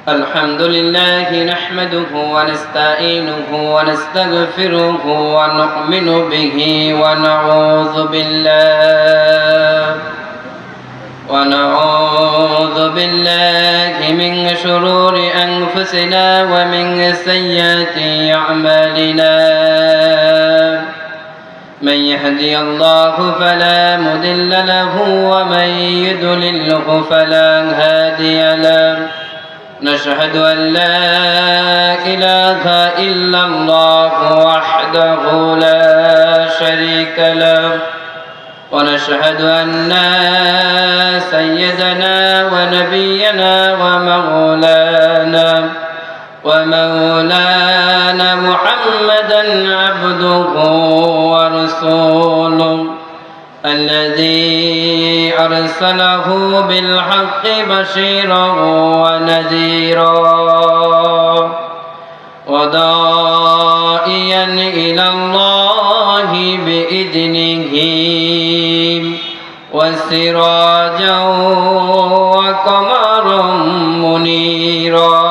الحمد لله نحمده ونستعينه ونستغفره ونؤمن به ونعوذ بالله من شرور أنفسنا ومن سيئات أعمالنا من يهدي الله فلا مضل له ومن يضلله فلا هادي له نشهد أن لا إله إلا الله وحده لا شريك له ونشهد أن سيدنا ونبينا ومولانا محمدا عبده ورسوله الذي أرسله بالحق بشيرا ونذيرا وداعيا إلى الله بإذنه وسراجا وقمرا منيرا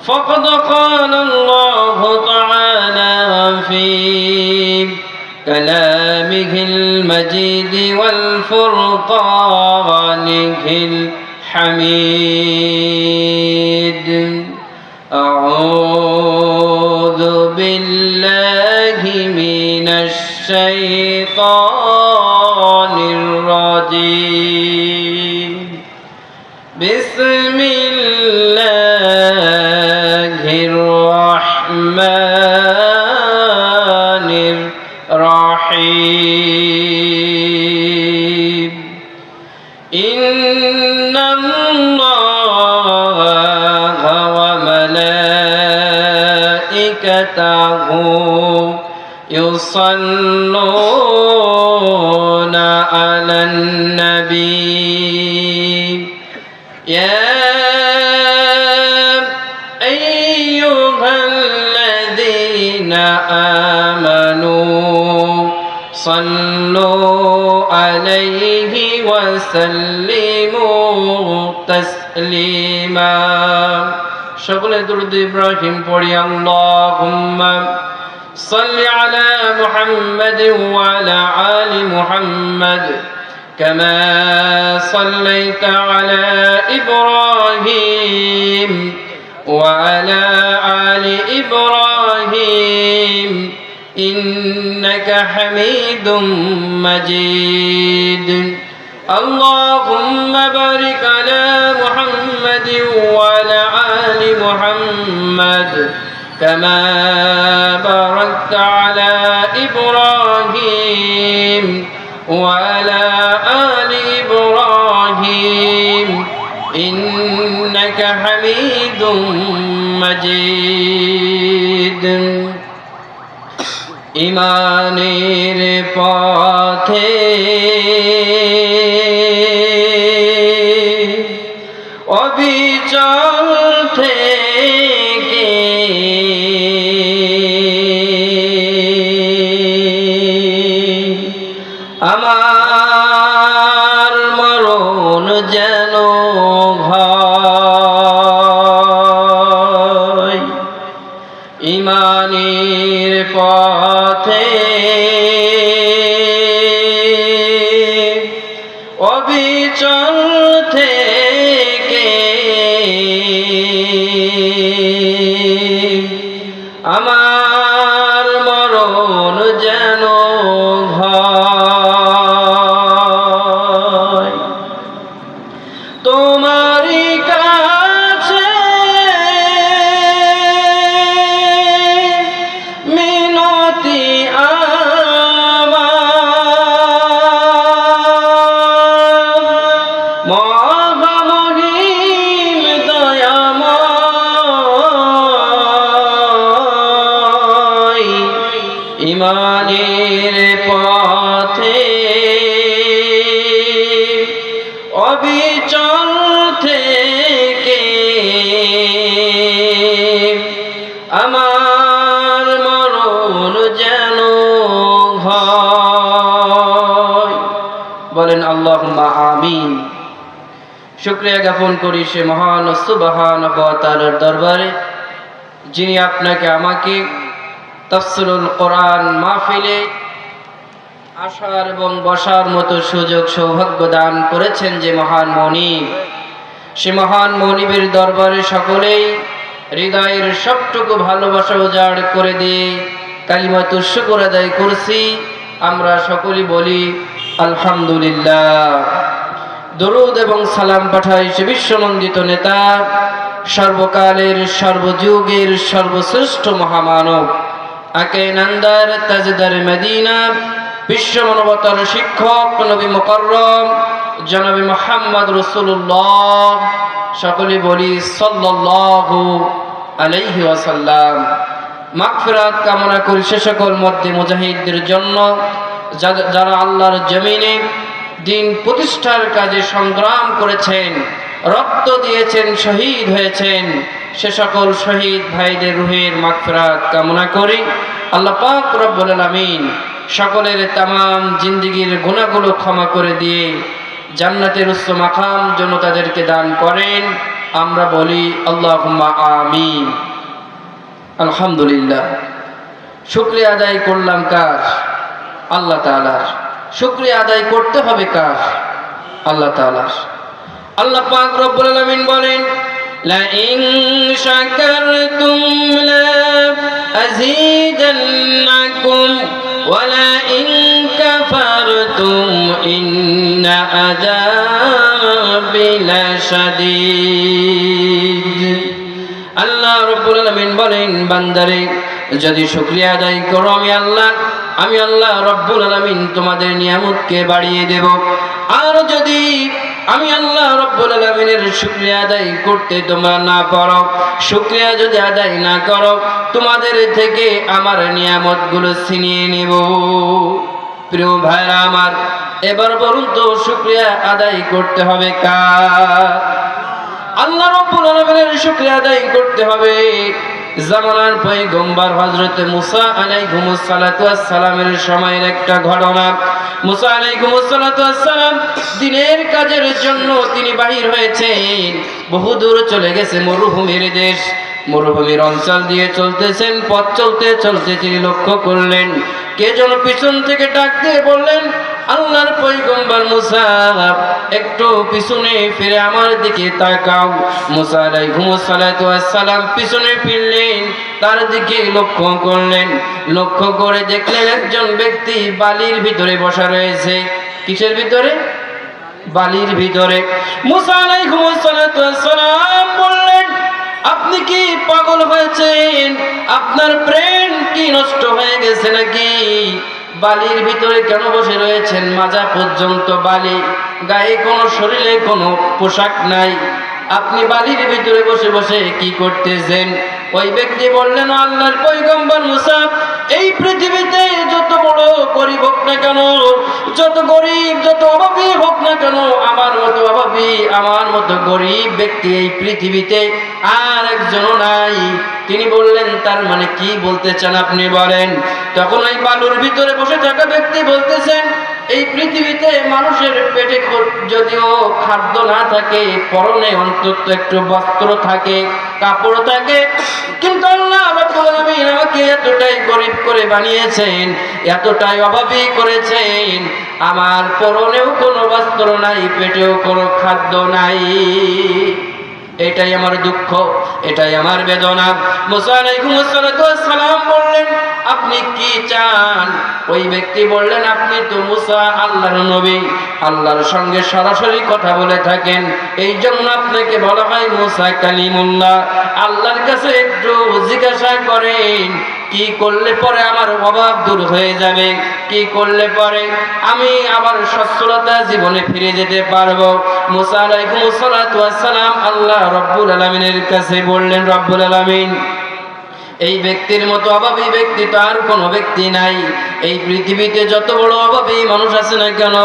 فقد قال الله تعالى في كلامه المجيد والفرقانه الحميد أعوذ بالله من الشيطان الرجيم بسم الله الرحمن الرحيم إن الله وملائكته يصلون على النبي يا أيها الذين آمنوا صلوا عليه وسلموا تسليما شغل درود إبراهيم পড়ি اللهم صل على محمد وعلى آل محمد كما صليت على إبراهيم وعلى آل إبراهيم إنك حميد مجيد اللهم بارك على محمد وعلى آل محمد كما باركت على إبراهيم وعلى آل إبراهيم إنك حميد مجيد إيمانের পথে অবিচল থেকে আমার মরণ যেন হয় ঈমানের পথে অবিচল থেকে আমার মরণ যেন হয় তোমারই কাছে মিনতি আমার মহামহিম দয়াময় ঈমানের পথে অবিচল শুকরিয়া জ্ঞাপন করি সে মহান সুবহানাহু ওয়া তাআলার দরবারে, যিনি আপনাকে আমাকে তাফসীরুল কোরআন মাহফিলে আসার এবং বসার মতো সুযোগ সৌভাগ্য দান করেছেন। যে মহান মনিব, সে মহান মনিবের দরবারে সকলেই হৃদয়ের সবটুকু ভালোবাসা উজাড় করে দিয়ে কালিমাতুশ শুকর আদায় করছি। আমরা সকলেই বলি আলহামদুলিল্লাহ। দরুদ এবং সালাম পাঠাই সে বিশ্বনন্দিত নেতা, সর্বকালের সর্বযুগের সর্বশ্রেষ্ঠ মহামানব, আকে নান্দার তাজদার মদিনা, বিশ্ব মানবতার শিক্ষক নবী মুকাররম জনাবে মুহাম্মদ রাসূলুল্লাহ। সকলে বলি সাল্লাল্লাহু আলাইহি ওয়াসাল্লাম। মাগফিরাত কামনা করি সে সকল মধ্যে মুজাহিদদের জন্য যারা আল্লাহর জমিনে দিন প্রতিষ্ঠার কাজে সংগ্রাম করেছেন, রক্ত দিয়েছেন, শহীদ হয়েছেন। সে সকল শহীদ ভাইদের রুহের মাগফিরাত কামনা করি। আল্লাহ পাক রব্বুল আলামিন সকলের তামাম জিন্দেগীর গুনাহগুলো ক্ষমা করে দিয়ে জান্নাতের উচ্চ মাকাম যেন তাদেরকে দান করেন। আমরা বলি আল্লাহুম্মা আমিন। আলহামদুলিল্লাহ। শুকরিয়া আদায় করলাম কার? আল্লাহ তাআলার। শুকরিয়া আদায় করতে হবে কার? আল্লাহ তাআলার। আল্লাহ পাক রব্বুল আলামিন বলেন, লা ইন শাকারতুম লা আযীদান্নাকুম ওয়া লা ইন কাফারতুম ইন্না আযাবি লাশাদীদ। আল্লাহ রব্বুল আলামিন বলেন, বান্দারে যদি শুকরিয়া আদায় করো আমি আল্লাহ রব্বুল আলামিন তোমাদের নিয়ামতকে বাড়িয়ে দেব। আর যদি আমি আল্লাহ রব্বুল আলামিনের শুকরিয়া আদায় করতে তোমরা না পারো, শুকরিয়া যদি আদায় না করো, তোমাদের থেকে আমার নিয়ামতগুলো ছিনিয়ে নেব। প্রিয় ভাইরা আমার, এবার বলুন তো শুকরিয়া আদায় করতে হবে কার? আল্লাহ রব্বুল আলামিনের শুকরিয়া আদায় করতে হবে। জামানার পয়গম্বর হযরত মুসা আলাইহিস সালাতু ওয়াস সালামের সময়ের একটা ঘটনা। মুসা আলাইহিস সালাতু ওয়াস সালাম দিনের কাজের জন্য তিনি বাহির হয়েছেন, বহুদূর চলে গেছে মরুভূমির দেশ। মরুভূমির অঞ্চল দিয়ে চলতেছেন, পথ চলতে চলতে তিনি লক্ষ্য করলেন কে যেন পিছন থেকে ডাক দিয়ে বললেন, আল্লাহর পয়গম্বর মুসা, একটু পিছনে ফিরে আমার দিকে তাকাও। মুসা আলাইহিস সালাতু ওয়াস সালাম পিছনে ফিরলেন, তার দিকে লক্ষ্য করলেন। লক্ষ্য করে দেখলেন একজন ব্যক্তি বালির ভিতরে বসা রয়েছে। কিসের ভিতরে? বালির ভিতরে। মুসা আলাইহিস সালাতু ওয়াস সালাম বললেন, আপনি কি পাগল হয়েছেন? আপনার ব্রেন কি নষ্ট হয়ে গেছে নাকি? বালির ভিতরে কেন বসে রয়েছেন? মাজা পর্যন্ত বালি, গায়ে কোনো শরীরে কোনো পোশাক নাই, আপনি বালির ভিতরে বসে বসে কি করতেছেন? ওই ব্যক্তি বললেন, আল্লাহর পয়গম্বর মুসা, এই পৃথিবীতে যত বড় গরিব হোক না কেন, যত গরিব যত অভাবী হোক না কেন, আমার মতো অভাবী, আমার মতো গরিব ব্যক্তি এই পৃথিবীতে আর একজনও নাই। তিনি বললেন, তার মানে কি বলতে চান আপনি বলেন? তখন ওই বালুর ভিতরে বসে থাকা ব্যক্তি বলতেছেন, এই পৃথিবীতে মানুষের পেটে যদিও খাদ্য না থাকে, পরনে অন্তত একটু বস্ত্র থাকে, কাপড় থাকে, কিন্তু আল্লাহ রাব্বুল আলামিন আমাকে এতটাই গরিব করে বানিয়েছেন, এতটাই অভাবী করেছেন, আমার পরনেও কোনো বস্ত্র নাই, পেটেও কোনো খাদ্য নাই। এটাই আমার দুঃখ, এটাই আমার বেদনা। মুসা আলাইহিস সালাতু ওয়াস সালাম বললেন, আপনি কি চান? ওই ব্যক্তি বললেন, আপনি তো মুসা আল্লাহর নবী, আল্লাহর সঙ্গে সরাসরি কথা বলে থাকেন, এই জন্য আপনাকে বলা হয় মুসা কালিমুল্লাহ। আল্লাহর কাছে একটু জিজ্ঞাসা করেন, কি করলে পরে আমার অভাব দূর হয়ে যাবে, কি করলে পরে আমি আবার সচ্ছলতা জীবনে ফিরে যেতে পারবো। মুসা আলাইহিস সালাতু ওয়াস সালাম আল্লাহ রব্বুল আলামিনের কাছে বললেন, রব্বুল আলামিন, এই ব্যক্তির মতো অভাবী ব্যক্তি তো আর কোনো ব্যক্তি নাই। এই পৃথিবীতে যত বড় অভাবী মানুষ আছে না কেন,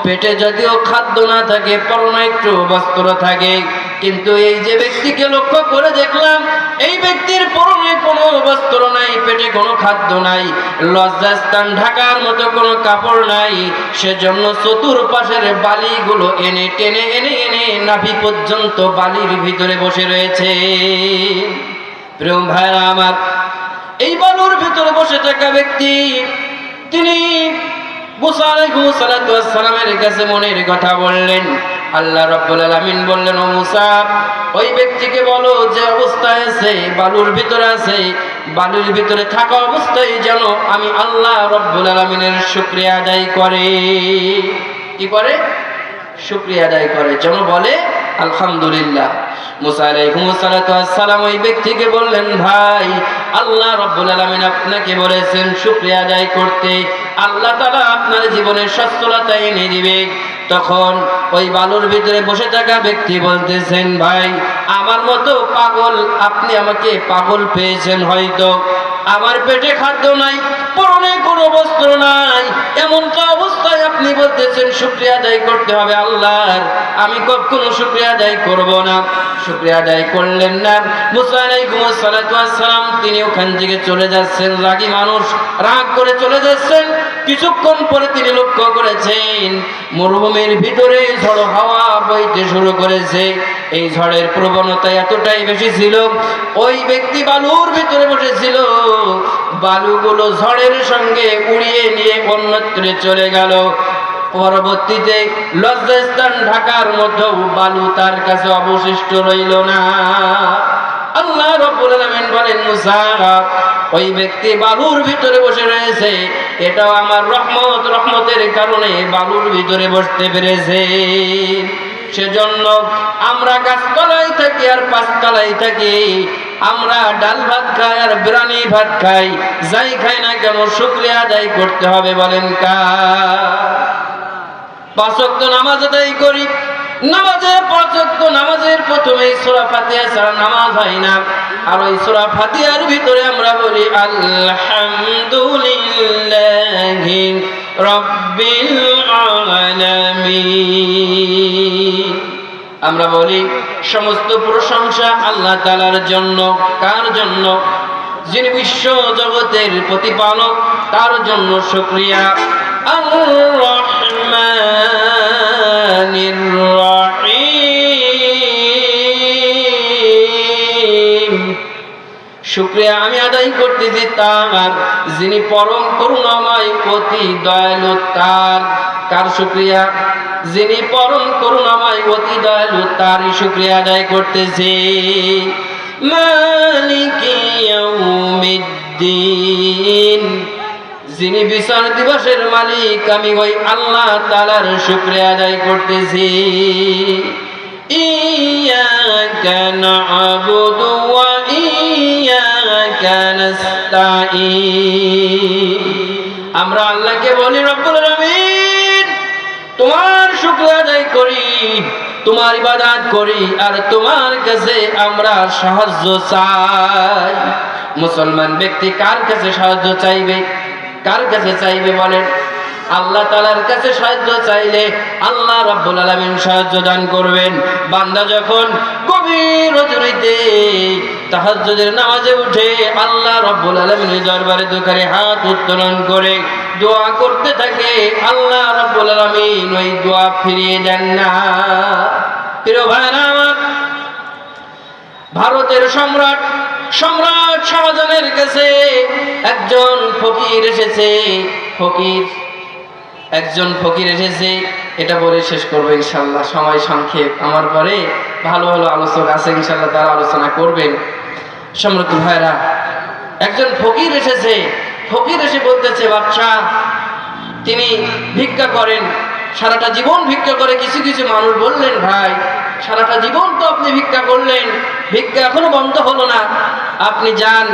পেটে যদিও খাদ্য না থাকে, পরনে একটু বস্ত্র থাকে, কিন্তু এই যে ব্যক্তিকে লক্ষ্য করে দেখলাম, এই ব্যক্তির পরনে কোনো বস্ত্র নাই, পেটে কোনো খাদ্য নাই, লজ্জাস্থান ঢাকার মতো কোনো কাপড় নাই, সেজন্য চতুর্পাশের বালিগুলো এনে টেনে এনে নাভি পর্যন্ত বালির ভিতরে বসে রয়েছে। প্রিয় ভাইরা আমার, এই বালুর ভিতরে বসে থাকা ব্যক্তি তিনি মুসা আলাইহিস সালাতু ওয়াস সালামের কাছে মনের কথা বললেন। আল্লাহ রাব্বুল আলামিন বললেন, ও মুসা, ওই ব্যক্তিকে বলো যে অবস্থায় আছে, বালুর ভিতরে আছে, বালুর ভিতরে থাকা অবস্থায় যেন আমি আল্লাহ রাব্বুল আলামিনের শুকরিয়া আদায় করে। কি করে? শুকরিয়া আদায় করে, যেন বলে আলহামদুলিল্লাহ। মুসা আলাইহিস সালাতু ওয়াস সালাম ওই ব্যক্তিকে বললেন, ভাই, আল্লাহ রাব্বুল আলামিন আপনাকে বলেছেন শুকরিয়া আদায় করতে, আল্লাহ তাআলা আপনার জীবনে সচ্ছলতা এনে দিবে। তখন ওই বালুর ভিতরে বসে থাকা ব্যক্তি বলতেছেন, ভাই, আমার মতো পাগল, আপনি আমাকে পাগল পেয়েছেন হয়তো। আমার পেটে খাদ্য নাই, পরনে কোনো বস্ত্র নাই, এমনটা অবস্থায় আপনি বলতেছেন শুকরিয়া আদায় করতে হবে আল্লাহর। আমি কখনো শুকরিয়া আদায় করব না। শুকরিয়া আদায় করলেন না। মুসা আলাইহিস সালাতু ওয়াস সালাম তিনি ওখান থেকে চলে যাচ্ছেন, রাগী মানুষ, রাগ করে চলে যাচ্ছেন। কিছুক্ষণ পরে তিনি লক্ষ্য করেছেন মরুভূমির ভিতরে ঝড়ো হাওয়া বইতে শুরু করেছে। এই ঝড়ের প্রবণতা এতটাই বেশি ছিল, ওই ব্যক্তি বালুর ভিতরে বসেছিল, বালুগুলো ঝড়ের সঙ্গে উড়িয়ে নিয়ে অন্যত্রে চলে গেল। পরবর্তীতে লজ্জাস্থান ঢাকার মধ্যেও বালু তার কাছে অবশিষ্ট রইল না। আল্লাহ রাব্বুল আলামিন বলেন, মুসা, ওই ব্যক্তি বালুর ভিতরে বসে রয়েছে, এটাও আমার রহমত, রহমতের কারণে বালুর ভিতরে বসতে পেরেছে। সেজন্য আমরা গাছতলায় থাকি আর পাঁচতলায় থাকি, আমরা ডাল ভাত খাই আর বিরিয়ানি ভাত খাই, যাই খাই না কেন শুকরিয়া আদায় করতে হবে। বলেন কার? 5 ওয়াক্ত নামাজ আদায় করি, নামাজে 5 ওয়াক্ত নামাজের প্রথমে সূরা ফাতিহা ছাড়া নামাজ হয় না। আর ওই সূরা ফাতিহার ভিতরে আমরা বলি আলহামদুলিল্লাহি রাব্বিল আলামিন। আমরা বলি সমস্ত প্রশংসা আল্লাহ তাআলার জন্য। কার জন্য? যিনি বিশ্ব জগতের প্রতিপালক, তার জন্য শুকরিয়া। আর-রহমানির রহিম, শুকরিয়া আমি আদায় করতেছি তার, যিনি পরম করুণাময়, অতি দয়ালু তার। কার শুকরিয়া? যিনি পরম করুণাময়, অতি দয়ালু, তারই শুকরিয়া আদায় করতেছি। মালিকি ইয়াউমিদ্দিন, যিনি বিচার দিবসের মালিক, আমি ওই আল্লাহ তাআলার শুকরিয়া আদায় করতেছি। ইয়াকা না'বুদু ওয়া ইয়াকা নাস্তাঈন, আমরা আল্লাহকে বলি রব্বুল আলামিন তোমার শুকরিয়া আদায় করি, তোমার ইবাদত করি, আর তোমার কাছে আমরা সাহায্য চাই। মুসলমান ব্যক্তি কার কাছে সাহায্য চাইবে? কার কাছে চাইবে বলেন? আল্লাহ তাআলার কাছে সাহায্য চাইলে আল্লাহ রাব্বুল আলামিন সাহায্য দান করবেন। বান্দা যখন গভীর রজনীতে তাহাজ্জুদের নামাজে উঠে আল্লাহ রাব্বুল আলামিনের দরবারে দুখানি হাত উত্তোলন করে দোয়া করতে থাকে, আল্লাহ রাব্বুল আলামিন ওই দোয়া ফিরিয়ে দেন না। প্রিয় ভাইরা আমার, ভারতের সম্রাট শাহজাহানের কাছে একজন ফকির এসেছে। একজন ফকির এসেছে, এটা বলে শেষ করবো ইনশাআল্লাহ, সময় সংক্ষেপ। আমার পরে ভালো ভালো আলোচক আছে ইনশাআল্লাহ, তারা আলোচনা করবেন। সম্মানিত ভাইরা, একজন ফকির এসেছে। ফকির এসে বলতেছে, বাদশা তিনি ভিক্ষা করেন, সারাটা জীবন ভিক্ষা করে। কিছু কিছু মানুষ বললেন, ভাই সারাটা জীবন তো আপনি ভিক্ষা করলেন, ভিক্ষা এখনো বন্ধ হলো না, আপনি যান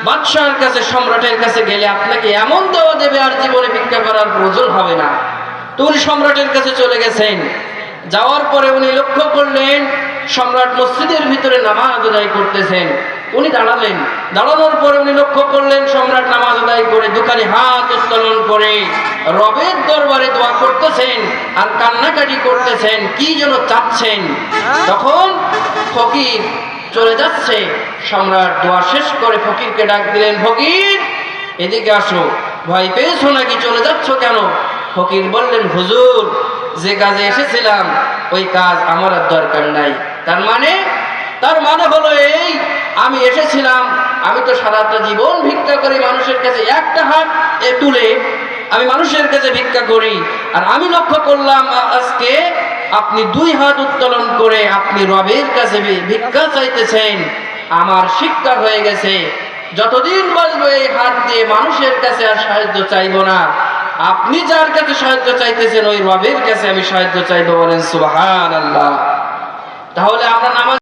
বাদশার কাছে, সম্রাটের কাছে গেলে আপনাকে এমন দেওয়া দেবে আর জীবনে ভিক্ষা করার প্রয়োজন হবে না। তো উনি সম্রাটের কাছে চলে গেছেন। যাওয়ার পরে উনি লক্ষ্য করলেন সম্রাট মসজিদের ভিতরে নামাজ আদায় করতেছেন। উনি দাঁড়ালেন, দাঁড়ানোর পরে উনি লক্ষ্য করলেন সম্রাট নামাজ আদায় করে দুখানি হাত উত্তোলন করে রবের দরবারে দোয়া করতেছেন আর কান্নাকাটি করতেছেন, কি যেন চাচ্ছেন। তখন ফকির চলে যাচ্ছে। সম্রাট দোয়া শেষ করে ফকিরকে ডাক দিলেন, ফকির এদিকে আসো, ভয় পেয়েছো নাকি, চলে যাচ্ছ কেন? ফকির বললেন, হুজুর যে কাজে এসেছিলাম ওই কাজ আমার আর দরকার নাই। তার মানে হলো এই, আমি এসেছিলাম, আমি তো সারাটা জীবন ভিক্ষা করি মানুষের কাছে, একটা হাত তুলে আমি মানুষের কাছে ভিক্ষা করি, আর আমি লক্ষ্য করলাম আজকে আপনি 2 হাত উত্তোলন করে আপনি রবের কাছে ভিক্ষা চাইতেছেন। আমার শিক্ষা হয়ে গেছে, যতদিন বাঁচবো এই হাত দিয়ে মানুষের কাছে আর সাহায্য চাইবো না। আপনি যার কাছে সাহায্য চাইতেছেন ওই রবের কাছে আমি সাহায্য চাইবো। বলেন সুবহানাল্লাহ। তাহলে আমরা নামাজ